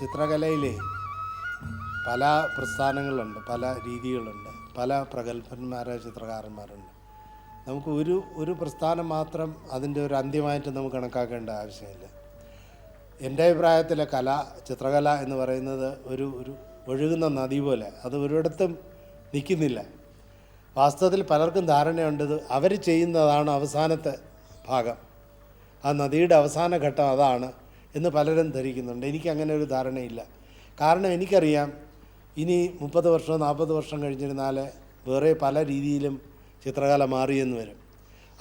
ചിത്രകലയിലെ പല പ്രസ്ഥാനങ്ങളുണ്ട്, പല രീതികളുണ്ട്, പല പ്രഗത്ഭന്മാരായ ചിത്രകാരന്മാരുണ്ട്. നമുക്ക് ഒരു പ്രസ്ഥാനം മാത്രം അതിൻ്റെ ഒരു അന്ത്യമായിട്ട് നമുക്ക് കണക്കാക്കേണ്ട ആവശ്യമില്ല. എൻ്റെ അഭിപ്രായത്തിൽ ചിത്രകല എന്ന് പറയുന്നത് ഒരു ഒഴുകുന്ന നദി പോലെ, അത് ഒരിടത്തും നിൽക്കുന്നില്ല. വാസ്തവത്തിൽ പലർക്കും ധാരണയുണ്ട് അവർ ചെയ്യുന്നതാണ് അവസാനത്തെ ഭാഗം, ആ നദിയുടെ അവസാന ഘട്ടം അതാണ് എന്ന് പലരും ധരിക്കുന്നുണ്ട്. എനിക്കങ്ങനെ ഒരു ധാരണയില്ല. കാരണം എനിക്കറിയാം ഇനി 30 വർഷം 40 വർഷം കഴിഞ്ഞിരുന്നാൽ വേറെ പല രീതിയിലും ചിത്രകല മാറിയെന്ന് വരും.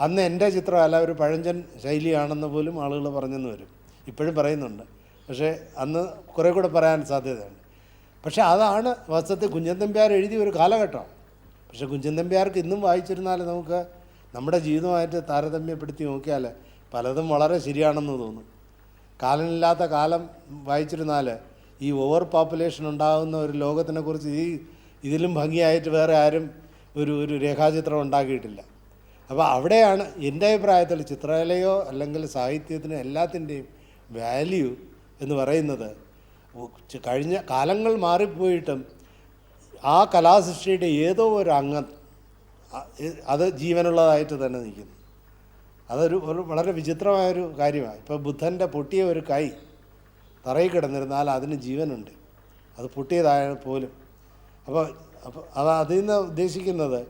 അന്ന് എൻ്റെ ചിത്രകല ഒരു പഴഞ്ചൻ ശൈലിയാണെന്ന് പോലും ആളുകൾ പറഞ്ഞെന്ന് വരും, ഇപ്പോഴും പറയുന്നുണ്ട്. പക്ഷേ അന്ന് കുറേ കൂടെ പറയാൻ സാധ്യതയുണ്ട്. പക്ഷേ അതാണ് വാസ്തവത്തിൽ കുഞ്ചൻ നമ്പ്യാർ എഴുതിയ ഒരു കാലഘട്ടം. പക്ഷേ കുഞ്ചൻ നമ്പ്യാർക്ക് ഇന്നും വായിച്ചിരുന്നാൽ നമുക്ക് നമ്മുടെ ജീവിതമായിട്ട് താരതമ്യപ്പെടുത്തി നോക്കിയാൽ പലതും വളരെ ശരിയാണെന്ന് തോന്നും. കാലമില്ലാത്ത കാലം വായിച്ചിരുന്നാൽ ഈ ഓവർ പോപ്പുലേഷൻ ഉണ്ടാകുന്ന ഒരു ലോകത്തിനെക്കുറിച്ച് ഇതിലും ഭംഗിയായിട്ട് വേറെ ആരും ഒരു രേഖാചിത്രം ഉണ്ടാക്കിയിട്ടില്ല. അപ്പോൾ അവിടെയാണ് എൻ്റെ അഭിപ്രായത്തിൽ ചിത്രകലയോ അല്ലെങ്കിൽ സാഹിത്യത്തിന് എല്ലാത്തിൻ്റെയും വാല്യൂ എന്ന് പറയുന്നത്. കഴിഞ്ഞ കാലങ്ങൾ മാറിപ്പോയിട്ടും ആ കലാസൃഷ്ടിയുടെ ഏതോ ഒരു അംഗം അത് ജീവനുള്ളതായിട്ട് തന്നെ നിൽക്കുന്നു. അതൊരു വളരെ വിചിത്രമായൊരു കാര്യമാണ്. ഇപ്പോൾ ബുദ്ധൻ്റെ പൊട്ടിയ ഒരു കൈ തറയിൽ കിടന്നിരുന്നാൽ അതിന് ജീവനുണ്ട്, അത് പൊട്ടിയതായ പോലും. അപ്പോൾ അതിൽ നിന്ന് ഉദ്ദേശിക്കുന്നത്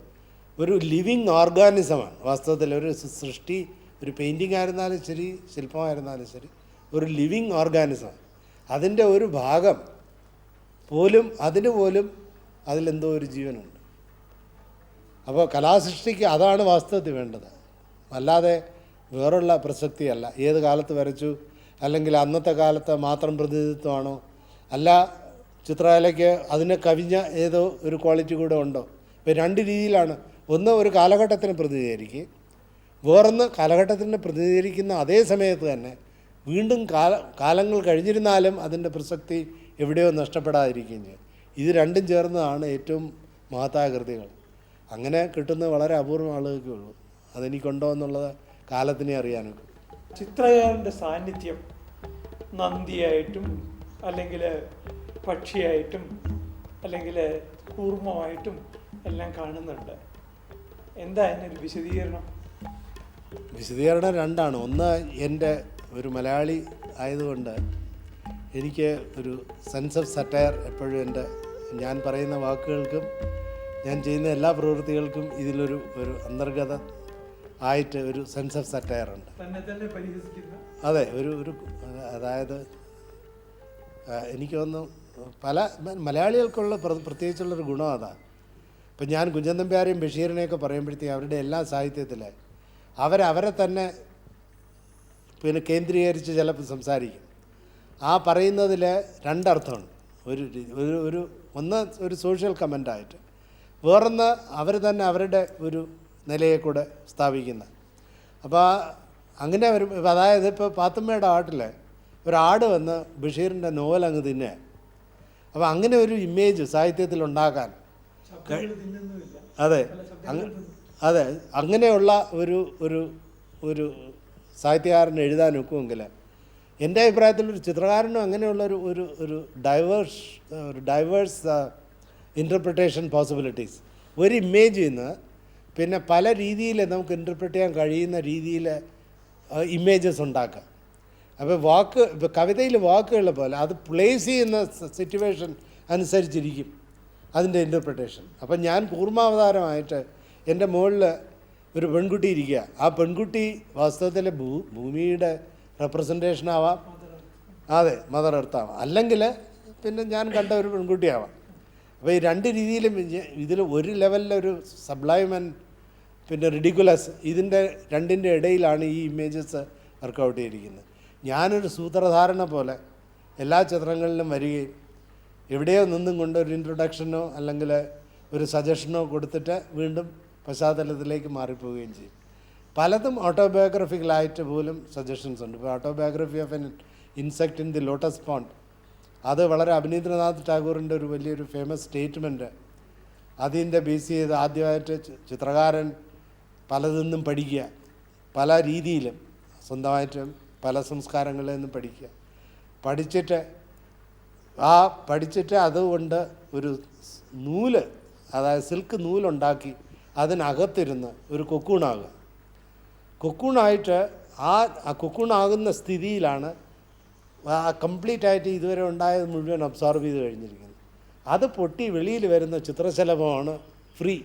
ഒരു ലിവിങ് ഓർഗാനിസമാണ് വാസ്തവത്തിൽ. ഒരു സൃഷ്ടി, ഒരു പെയിൻറ്റിങ് ആയിരുന്നാലും ശരി, ശില്പമായിരുന്നാലും ശരി, ഒരു ലിവിങ് ഓർഗാനിസമാണ്. അതിൻ്റെ ഒരു ഭാഗം പോലും അതിലെന്തോ ഒരു ജീവനുണ്ട്. അപ്പോൾ കലാസൃഷ്ടിക്ക് അതാണ് വാസ്തവത്തിൽ വേണ്ടത്, അല്ലാതെ വേറുള്ള പ്രസക്തിയല്ല. ഏത് കാലത്ത് വരച്ചു അല്ലെങ്കിൽ അന്നത്തെ കാലത്ത് മാത്രം പ്രതിനിധിത്വമാണോ, അല്ല ചിത്രകലയ്ക്ക് അതിനെ കവിഞ്ഞ ഏതോ ഒരു ക്വാളിറ്റി കൂടെ ഉണ്ടോ. ഇപ്പോൾ രണ്ട് രീതിയിലാണ്. ഒന്ന് ഒരു കാലഘട്ടത്തിന് പ്രതിനിധീകരിക്കുക, വേറൊന്ന് കാലഘട്ടത്തിന് പ്രതിനിധീകരിക്കുന്ന അതേ സമയത്ത് തന്നെ വീണ്ടും കാലങ്ങൾ കഴിഞ്ഞിരുന്നാലും അതിൻ്റെ പ്രസക്തി എവിടെയോ നഷ്ടപ്പെടാതിരിക്കുകയും ചെയ്യും. ഇത് രണ്ടും ചേർന്നതാണ് ഏറ്റവും മഹത്തായ കൃതികൾ. അങ്ങനെ കിട്ടുന്നത് വളരെ അപൂർവം ആളുകൾക്കേ ഉള്ളൂ. അതെനിക്കുണ്ടോ എന്നുള്ളത് കാലത്തിനെ അറിയാനൊക്കെ. ചിത്രകാരൻ്റെ സാന്നിധ്യം നന്ദിയായിട്ടും അല്ലെങ്കിൽ പക്ഷിയായിട്ടും അല്ലെങ്കിൽ കൂർമ്മമായിട്ടും എല്ലാം കാണുന്നുണ്ട്. എന്താ അതിനൊരു വിശദീകരണം രണ്ടാണ്. ഒന്ന്, എൻ്റെ ഒരു മലയാളി ആയതുകൊണ്ട് എനിക്ക് ഒരു സെൻസ് ഓഫ് സറ്റയർ എപ്പോഴും ഞാൻ പറയുന്ന വാക്കുകൾക്കും ഞാൻ ചെയ്യുന്ന എല്ലാ പ്രവൃത്തികൾക്കും ഇതിലൊരു അന്തർഗത ആയിട്ട് ഒരു സെൻസ് ഓഫ് സറ്റയർ ഉണ്ട്. അതെ, അതായത് എനിക്ക് തോന്നുന്നു പല മലയാളികൾക്കുള്ള പ്രത്യേകിച്ചുള്ളൊരു ഗുണം അതാണ്. ഇപ്പം ഞാൻ കുഞ്ചൻ നമ്പ്യാരെയും ബഷീറിനെയൊക്കെ പറയുമ്പോഴത്തേക്കും അവരുടെ എല്ലാ സാഹിത്യത്തിൽ അവരെ തന്നെ കേന്ദ്രീകരിച്ച് ചിലപ്പോൾ സംസാരിക്കും. ആ പറയുന്നതിൽ രണ്ടർത്ഥമാണ്. ഒന്ന് ഒരു സോഷ്യൽ കമൻ്റായിട്ട്, വേറൊന്ന് അവർ തന്നെ അവരുടെ ഒരു നിലയെ കൂടെ സ്ഥാപിക്കുന്ന. അപ്പോൾ അങ്ങനെ അതായത് ഇപ്പോൾ പാത്തുമ്മയുടെ ആട്ടിൽ ഒരാട് വന്ന് ബഷീറിൻ്റെ നോവൽ അങ്ങ് തിന്നുക. അപ്പോൾ അങ്ങനെ ഒരു ഇമേജ് സാഹിത്യത്തിൽ ഉണ്ടാക്കാൻ, അതെ അങ്ങനെയുള്ള ഒരു സാഹിത്യകാരന് എഴുതാൻ ഒക്കുമെങ്കിൽ എൻ്റെ അഭിപ്രായത്തിൽ ഒരു ചിത്രകാരനും അങ്ങനെയുള്ള ഒരു ഡൈവേഴ്സ് ഇൻ്റർപ്രിട്ടേഷൻ പോസിബിലിറ്റീസ്, ഒരു ഇമേജിൽ നിന്ന് പിന്നെ പല രീതിയിൽ നമുക്ക് ഇൻ്റർപ്രിറ്റ് ചെയ്യാൻ കഴിയുന്ന രീതിയിൽ ഇമേജസ് ഉണ്ടാക്കാം. അപ്പോൾ ഇപ്പോൾ കവിതയിൽ വാക്കുകളെ പോലെ അത് പ്ലേസ് ചെയ്യുന്ന സിറ്റുവേഷൻ അനുസരിച്ചിരിക്കും അതിൻ്റെ ഇൻ്റർപ്രിട്ടേഷൻ. അപ്പം ഞാൻ കൂർമാവതാരമായിട്ട് എൻ്റെ മുകളിൽ ഒരു പെൺകുട്ടി ഇരിക്കുക. ആ പെൺകുട്ടി വാസ്തവത്തിൽ ഭൂമിയുടെ റെപ്രസെൻറ്റേഷനാവാം, അതെ, മദർ എർത്താവാം, അല്ലെങ്കിൽ പിന്നെ ഞാൻ കണ്ട ഒരു പെൺകുട്ടിയാവാം. അപ്പോൾ ഈ രണ്ട് രീതിയിലും ഇതിൽ ഒരു ലെവലിലൊരു സബ്ലൈം ആൻഡ് പിന്നെ റിഡിക്കുലസ്, ഇതിൻ്റെ രണ്ടിൻ്റെ ഇടയിലാണ് ഈ ഇമേജസ് വർക്കൗട്ട് ചെയ്തിരിക്കുന്നത്. ഞാനൊരു സൂത്രധാരണ പോലെ എല്ലാ ചിത്രങ്ങളിലും വരികയും എവിടെയോ നിന്നും കൊണ്ട് ഒരു ഇൻട്രൊഡക്ഷനോ അല്ലെങ്കിൽ ഒരു സജഷനോ കൊടുത്തിട്ട് വീണ്ടും പശ്ചാത്തലത്തിലേക്ക് മാറിപ്പോവുകയും ചെയ്യും. പലതും ഓട്ടോബയോഗ്രഫിക്കലായിട്ട് പോലും സജഷൻസ് ഉണ്ട്. ഇപ്പോൾ autobiography of N insect in the lotus pond, അത് വളരെ അഭിനീന്ദ്രനാഥ് ടാഗോറിൻ്റെ ഒരു വലിയൊരു ഫേമസ് സ്റ്റേറ്റ്മെൻറ്റ്. അതിൻ്റെ ബേസ് ചെയ്ത് ആദ്യമായിട്ട് ചിത്രകാരൻ പലതിൽ നിന്നും പഠിക്കുക, പല രീതിയിലും സ്വന്തമായിട്ടും പല സംസ്കാരങ്ങളിൽ നിന്നും പഠിക്കുക, പഠിച്ചിട്ട് ആ പഠിച്ചിട്ട് അതുകൊണ്ട് ഒരു നൂല്, അതായത് സിൽക്ക് നൂലുണ്ടാക്കി അതിനകത്തിരുന്ന് ഒരു കൊക്കൂണാകുക. കൊക്കൂണായിട്ട് ആ കൊക്കൂണാകുന്ന സ്ഥിതിയിലാണ് ആ കംപ്ലീറ്റ് ആയിട്ട് ഇതുവരെ ഉണ്ടായത് മുഴുവൻ അബ്സോർബ് ചെയ്ത് കഴിഞ്ഞിരിക്കുന്നത്. അത് പൊട്ടി വെളിയിൽ വരുന്ന ചിത്രശലഭമാണ് ഫ്രീ.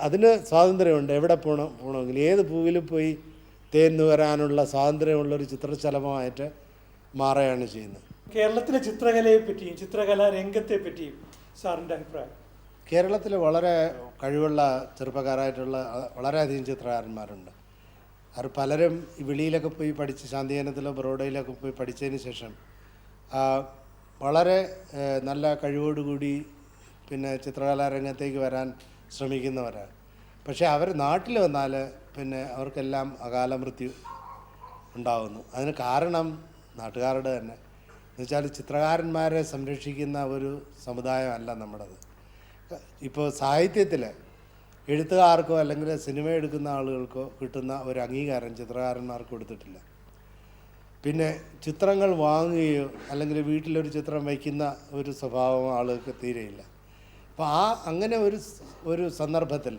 അതിന് സ്വാതന്ത്ര്യമുണ്ട്. എവിടെ പോകണമെങ്കിൽ ഏത് പൂവിലും പോയി തേൻ വരാനുള്ള സ്വാതന്ത്ര്യമുള്ളൊരു ചിത്രശലഭമായിട്ട് മാറുകയാണ് ചെയ്യുന്നത്. കേരളത്തിലെ ചിത്രകലയെ പറ്റിയും ചിത്രകലാ രംഗത്തെ പറ്റിയും സാറിൻ്റെ അഭിപ്രായം? കേരളത്തിൽ വളരെ കഴിവുള്ള ചെറുപ്പക്കാരായിട്ടുള്ള വളരെയധികം ചിത്രകാരന്മാരുണ്ട്. അവർ പലരും ഈ വെളിയിലൊക്കെ പോയി പഠിച്ച് ശാന്തിവനത്തിലോ ബറോഡയിലൊക്കെ പോയി പഠിച്ചതിന് ശേഷം വളരെ നല്ല കഴിവോടുകൂടി പിന്നെ ചിത്രകലാരംഗത്തേക്ക് വരാൻ ശ്രമിക്കുന്നവരാണ്. പക്ഷേ അവർ നാട്ടിൽ വന്നാൽ പിന്നെ അവർക്കെല്ലാം അകാല മൃത്യു ഉണ്ടാകുന്നു. അതിന് കാരണം നാട്ടുകാരുടെ തന്നെ എന്നുവെച്ചാൽ ചിത്രകാരന്മാരെ സംരക്ഷിക്കുന്ന ഒരു സമുദായമല്ല നമ്മുടേത്. ഇപ്പോൾ സാഹിത്യത്തിൽ എഴുത്തുകാർക്കോ അല്ലെങ്കിൽ സിനിമ എടുക്കുന്ന ആളുകൾക്കോ കിട്ടുന്ന ഒരു അംഗീകാരം ചിത്രകാരന്മാർക്ക് കൊടുത്തിട്ടില്ല. പിന്നെ ചിത്രങ്ങൾ വാങ്ങുകയോ അല്ലെങ്കിൽ വീട്ടിലൊരു ചിത്രം വയ്ക്കുന്ന ഒരു സ്വഭാവം ആളുകൾക്ക് തീരെയില്ല. അപ്പോൾ അങ്ങനെ ഒരു സന്ദർഭത്തിൽ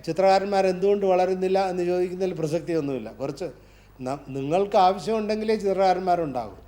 ചിത്രകാരന്മാരെന്തുകൊണ്ട് വളരുന്നില്ല എന്ന് ചോദിക്കുന്നതിൽ പ്രസക്തിയൊന്നുമില്ല. കുറച്ച് നിങ്ങൾക്ക് ആവശ്യമുണ്ടെങ്കിലേ ചിത്രകാരന്മാരുണ്ടാകും.